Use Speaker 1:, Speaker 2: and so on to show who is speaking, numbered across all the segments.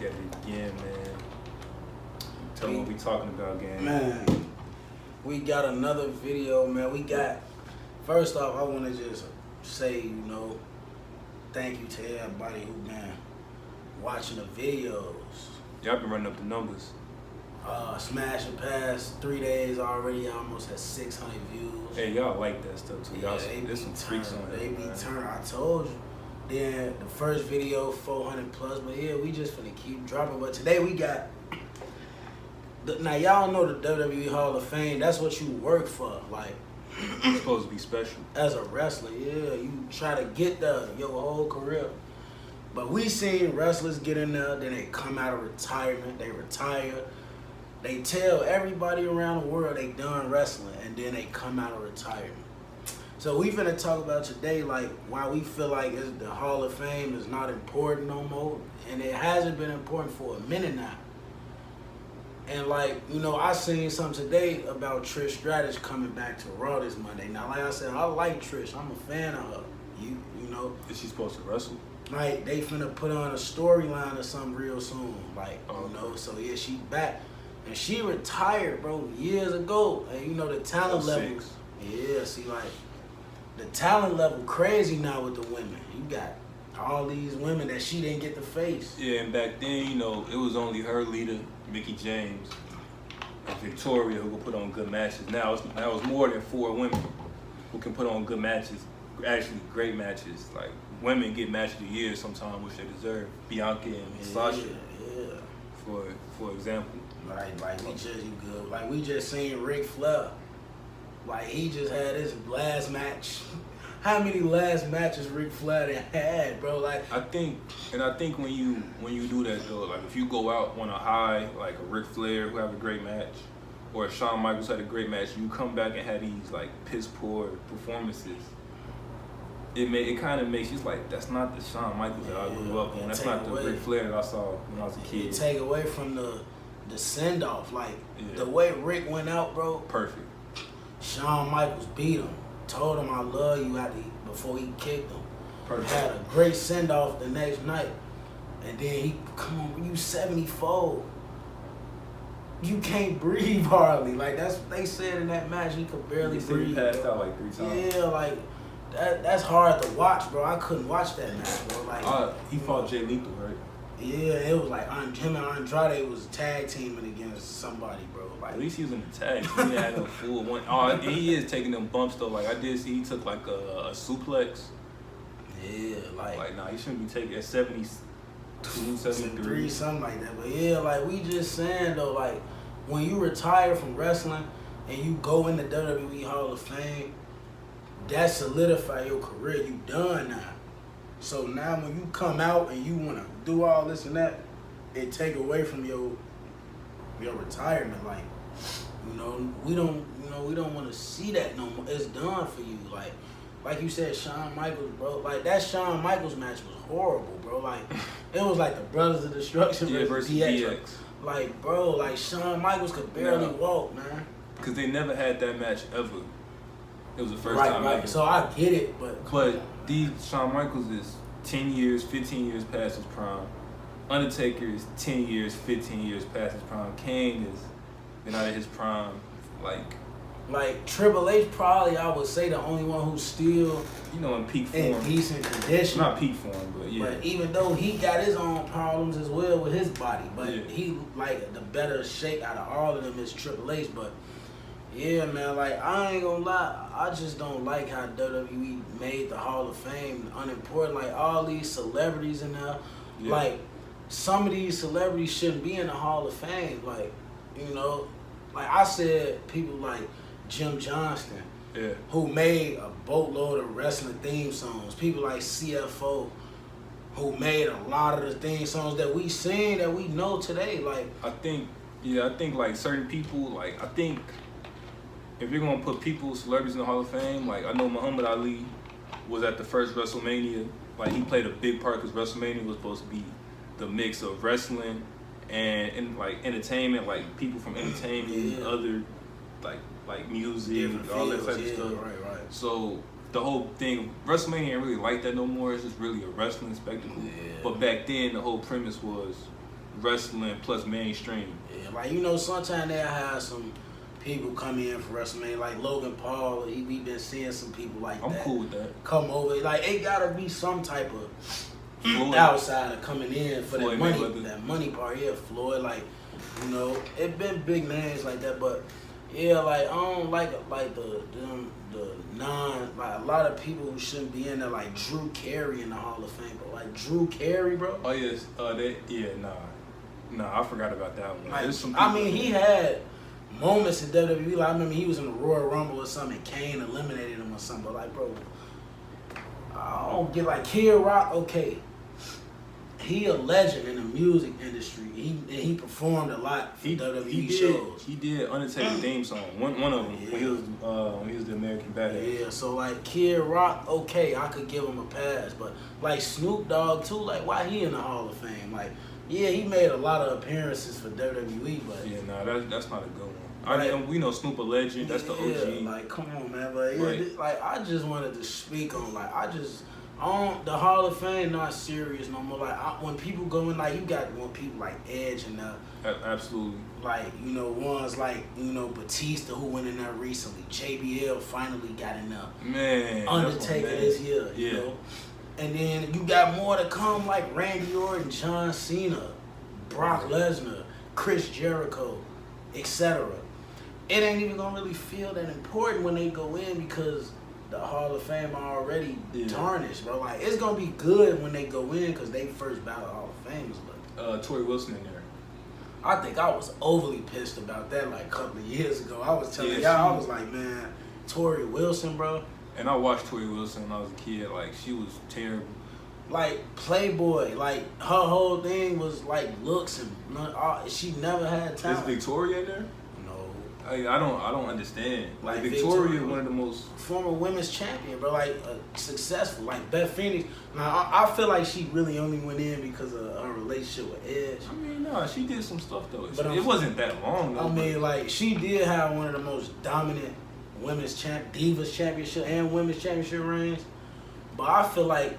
Speaker 1: at it again, man. Tell me what we talking about, gang.
Speaker 2: Man, we got another video, man. First off, I want to just say, thank you to everybody who been watching the videos.
Speaker 1: Y'all been running up the numbers.
Speaker 2: Smashing past 3 days already, almost had 600 views.
Speaker 1: Hey, y'all like that stuff too.
Speaker 2: Yeah,
Speaker 1: there's some freaks on
Speaker 2: They
Speaker 1: there,
Speaker 2: be
Speaker 1: man.
Speaker 2: turned. I told you. Then the first video, 400 plus. But yeah, we just finna keep dropping. But today we got. Now y'all know the WWE Hall of Fame. That's what you work for. Like,
Speaker 1: It's supposed to be special.
Speaker 2: as a wrestler, yeah, you try to get there your whole career. But we seen wrestlers get in there, then they come out of retirement, they retire. They tell everybody around the world they done wrestling, and then they come out of retirement. So we finna talk about today, like, why we feel like the Hall of Fame is not important no more, and it hasn't been important for a minute now. And like, I seen something today about Trish Stratus coming back to Raw this Monday. Now, like I said, I like Trish. I'm a fan of her. You know.
Speaker 1: Is she supposed to wrestle?
Speaker 2: Like, they finna put on a storyline or something real soon. Like, so yeah, she back. And she retired, bro, years ago. And the talent level. Yeah, see, like, the talent level crazy now with the women. You got all these women that she didn't get to face.
Speaker 1: Yeah, and back then, it was only her leader, Mickie James, and Victoria, who could put on good matches. Now it's more than 4 women who can put on good matches, actually great matches. Like, women get match of the year sometimes, which they deserve. Bianca and Sasha,
Speaker 2: Yeah.
Speaker 1: for example.
Speaker 2: Like we just seen Ric Flair. Like, he just had his last match. How many last matches Ric Flair had, bro? Like,
Speaker 1: I think when you do that though, like if you go out on a high, like a Ric Flair who have a great match, or Shawn Michaels had a great match, you come back and have these like piss poor performances. It kind of makes you like, that's not the Shawn Michaels that I grew up on. That's not the Ric Flair that I saw when I was a kid.
Speaker 2: You take away from the send off, like the way Rick went out, bro.
Speaker 1: Perfect.
Speaker 2: Shawn Michaels beat him, told him I love you before he kicked him.
Speaker 1: Perfect.
Speaker 2: Had a great send off the next night, and then you 74. You can't breathe hardly. Like, that's what they said in that match. He could barely breathe.
Speaker 1: He passed out like 3 times.
Speaker 2: Yeah, like that's hard to watch, bro. I couldn't watch that match, bro. Like,
Speaker 1: he fought Jay Lethal, right?
Speaker 2: Yeah, it was like him and Andrade was tag teaming against somebody, bro. Like,
Speaker 1: at least he was in the tag. He didn't have no full one. And he is taking them bumps though. Like, I did see he took like a suplex.
Speaker 2: Yeah, like
Speaker 1: nah, he shouldn't be taking at 72, 73,
Speaker 2: something like that. But yeah, like, we just saying though, like, when you retire from wrestling and you go in the WWE Hall of Fame, that solidify your career. You done now. So now when you come out and you wanna do all this and that, it take away from your retirement. Like, we don't want to see that no more. It's done for you. Like you said, Shawn Michaels, bro. Like, that Shawn Michaels match was horrible, bro. Like, it was like the Brothers of Destruction versus DX. Like, bro, like, Shawn Michaels could barely walk, man.
Speaker 1: Because they never had that match ever. It was the first time ever.
Speaker 2: So I get it, but
Speaker 1: Shawn Michaels is 10 years, 15 years past his prime. Undertaker is 10 years, 15 years past his prime. Kane is been out of his prime,
Speaker 2: like Triple H, probably I would say the only one who's still
Speaker 1: in peak form,
Speaker 2: in decent condition.
Speaker 1: Not peak form, but yeah.
Speaker 2: But even though he got his own problems as well with his body, but he like the better shape out of all of them is Triple H. But yeah, man, like, I ain't gonna lie, I just don't like how WWE made the Hall of Fame unimportant. Like, all these celebrities in there, like, some of these celebrities shouldn't be in the Hall of Fame. Like, like I said, people like Jim Johnston, who made a boatload of wrestling theme songs. People like CFO, who made a lot of the theme songs that we sing, that we know today. Like,
Speaker 1: I think like certain people, like, I think if you're gonna put celebrities in the Hall of Fame, like, I know Muhammad Ali was at the first WrestleMania. Like, he played a big part because WrestleMania was supposed to be the mix of wrestling and like entertainment, like people from entertainment, other like music, all that type of stuff.
Speaker 2: Right.
Speaker 1: So the whole thing, WrestleMania ain't really like that no more. It's just really a wrestling spectacle.
Speaker 2: Yeah.
Speaker 1: But back then, the whole premise was wrestling plus mainstream.
Speaker 2: Yeah, like, you know, sometimes they'll have some people come in for WrestleMania, like Logan Paul. We been seeing some people like
Speaker 1: I'm
Speaker 2: that.
Speaker 1: cool with that.
Speaker 2: Come over. Like, it gotta be some type of
Speaker 1: Floyd.
Speaker 2: outsider coming in for
Speaker 1: Floyd
Speaker 2: that money.
Speaker 1: Mayweather.
Speaker 2: That money part. Yeah, Floyd. Like, you know, it been big names like that, but yeah, like I don't like the a lot of people who shouldn't be in there, like Drew Carey in the Hall of Fame, bro. Like Drew Carey, bro.
Speaker 1: Oh yes, nah, I forgot about that one.
Speaker 2: Like,
Speaker 1: There's some
Speaker 2: I
Speaker 1: people
Speaker 2: mean, he had moments in WWE. Like, I remember he was in the Royal Rumble or something, and Kane eliminated him or something. But like, bro, I don't get like Kid Rock. Okay, he a legend in the music industry. He performed a lot for WWE shows.
Speaker 1: He did Undertaker theme song. One of them when he was the American Badass.
Speaker 2: Yeah, so like Kid Rock, okay, I could give him a pass, but like Snoop Dogg too, like why he in the Hall of Fame? Like, yeah, he made a lot of appearances for WWE, but
Speaker 1: Yeah, nah, that's not a good one. We know Snoop a legend. That's the OG.
Speaker 2: Like, come on, man, but yeah,
Speaker 1: Right.
Speaker 2: like I just wanted to speak on the Hall of Fame not serious no more. Like when people go in, like you got people like Edge and
Speaker 1: Absolutely.
Speaker 2: like, you know, ones like, you know, Batista who went in there recently. JBL finally got in there.
Speaker 1: Man.
Speaker 2: Undertaker this year, you
Speaker 1: Yeah.
Speaker 2: know. And then you got more to come like Randy Orton, John Cena, Brock Lesnar, Chris Jericho, etc. It ain't even gonna really feel that important when they go in because the Hall of Fame already tarnished, bro. Like, it's gonna be good when they go in because they first battle Hall of Famers, but
Speaker 1: Tori Wilson in there.
Speaker 2: I think I was overly pissed about that like a couple of years ago. I was telling
Speaker 1: Yeah,
Speaker 2: y'all, I was like, man, Tori Wilson, bro.
Speaker 1: And I watched Tori Wilson when I was a kid. Like, she was terrible.
Speaker 2: Like, Playboy, like, her whole thing was like looks and she never had
Speaker 1: Is
Speaker 2: talent.
Speaker 1: Victoria in there?
Speaker 2: No.
Speaker 1: I don't understand. Like,
Speaker 2: Like
Speaker 1: Victoria, one of the most
Speaker 2: former women's champion, bro, like successful, like Beth Phoenix. Now I feel like she really only went in because of her relationship with Edge.
Speaker 1: I mean, no, she did some stuff though.
Speaker 2: But
Speaker 1: It wasn't that long though.
Speaker 2: I mean, like, she did have one of the most dominant women's divas championship and women's championship reigns. But I feel like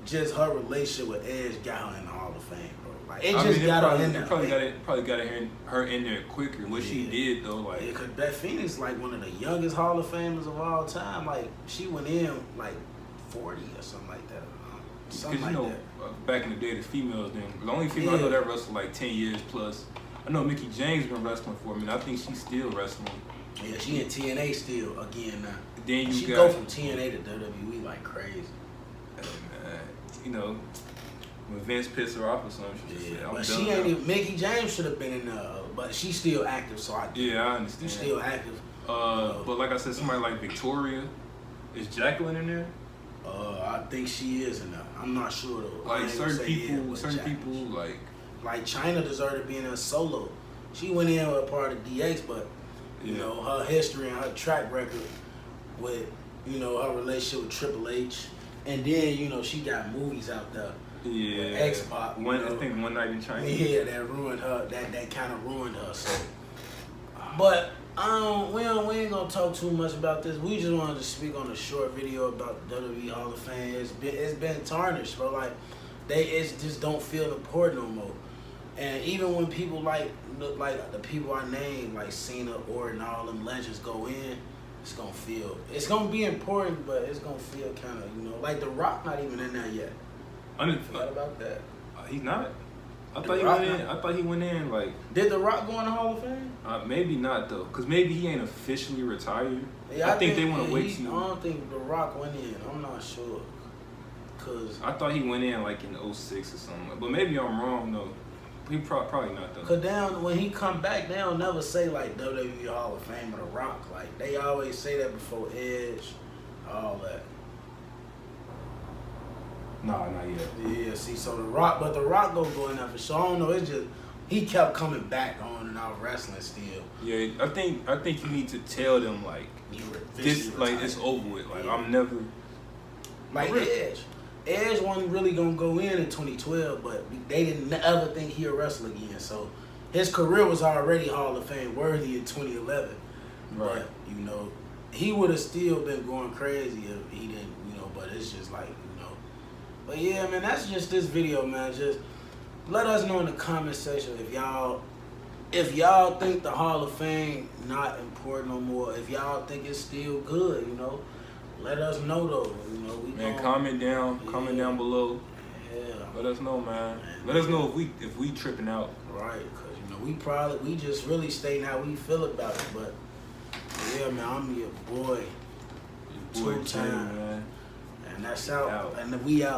Speaker 2: just her relationship with Edge got her in the Hall of Fame, bro. Like, it got her in there.
Speaker 1: Probably got her in there quicker. What she did though, like,
Speaker 2: yeah, cause Beth Phoenix like one of the youngest Hall of Famers of all time. Like, she went in like 40 or something like that. Something like that.
Speaker 1: Back in the day, the females the only female I know that wrestled like 10 years plus. I know Mickie James been wrestling for a minute. I think she's still wrestling.
Speaker 2: Yeah, she in TNA still again now.
Speaker 1: Then
Speaker 2: she
Speaker 1: got
Speaker 2: go from TNA to WWE like crazy.
Speaker 1: You know, when Vince pissed her off or something, she just said, I'm
Speaker 2: but
Speaker 1: done
Speaker 2: she ain't
Speaker 1: now.
Speaker 2: even. Mickey James should have been in there, but she's still active. So I
Speaker 1: understand.
Speaker 2: She's still active.
Speaker 1: But like I said, somebody like Victoria, is Jacqueline in there?
Speaker 2: I think she is in there. I'm not sure though.
Speaker 1: Like certain people,
Speaker 2: like China deserved to be in there solo. She went in with a part of DX, but you know, her history and her track record with, you know, her relationship with Triple H, and then, you know, she got movies out there.
Speaker 1: Yeah.
Speaker 2: With X-Pac.
Speaker 1: I think One Night in China.
Speaker 2: Yeah, that ruined her. That kind of ruined her. So, but we ain't gonna talk too much about this. We just wanted to speak on a short video about WWE Hall of Fame. It's been tarnished, bro. Like, it just don't feel important no more. And even when people like the people I named, like Cena, Orton, all them legends go in, it's gonna be important, but it's gonna feel kind of, you know, like The Rock not even in there yet. I forgot about that.
Speaker 1: He's not. I thought he went in like.
Speaker 2: Did The Rock go in the Hall of Fame?
Speaker 1: Maybe not though, cause maybe he ain't officially retired.
Speaker 2: Yeah,
Speaker 1: I think they want to wait.
Speaker 2: I don't think The Rock went in. I'm not sure. Cause
Speaker 1: I thought he went in like in 06 or something, but maybe I'm wrong though. He probably not though.
Speaker 2: Cause when he come back, they don't never say like WWE Hall of Fame or The Rock. Like, they always say that before Edge, all that.
Speaker 1: Nah, not yet.
Speaker 2: Yeah, see, so The Rock gonna go in there for sure. I don't know, it's just he kept coming back on and out wrestling still.
Speaker 1: Yeah, I think you need to tell them like this, like it's over with. Like, I'm never
Speaker 2: like Edge. Edge wasn't really gonna go in 2012, but they didn't ever think he'd wrestle again. So his career was already Hall of Fame worthy in 2011.
Speaker 1: Right.
Speaker 2: But, you know, he would have still been going crazy if he didn't, you know, but it's just like, you know. But yeah, man, that's just this video, man. Just let us know in the comment section if y'all think the Hall of Fame not important no more. If y'all think it's still good, you know, let us know though. You know,
Speaker 1: comment down below.
Speaker 2: Yeah.
Speaker 1: Let us know, man. Let us know if we tripping out.
Speaker 2: Right, cause you know we just really stating how we feel about it. But yeah, man, I'm your boy.
Speaker 1: Boy, man.
Speaker 2: And that's out. And we out.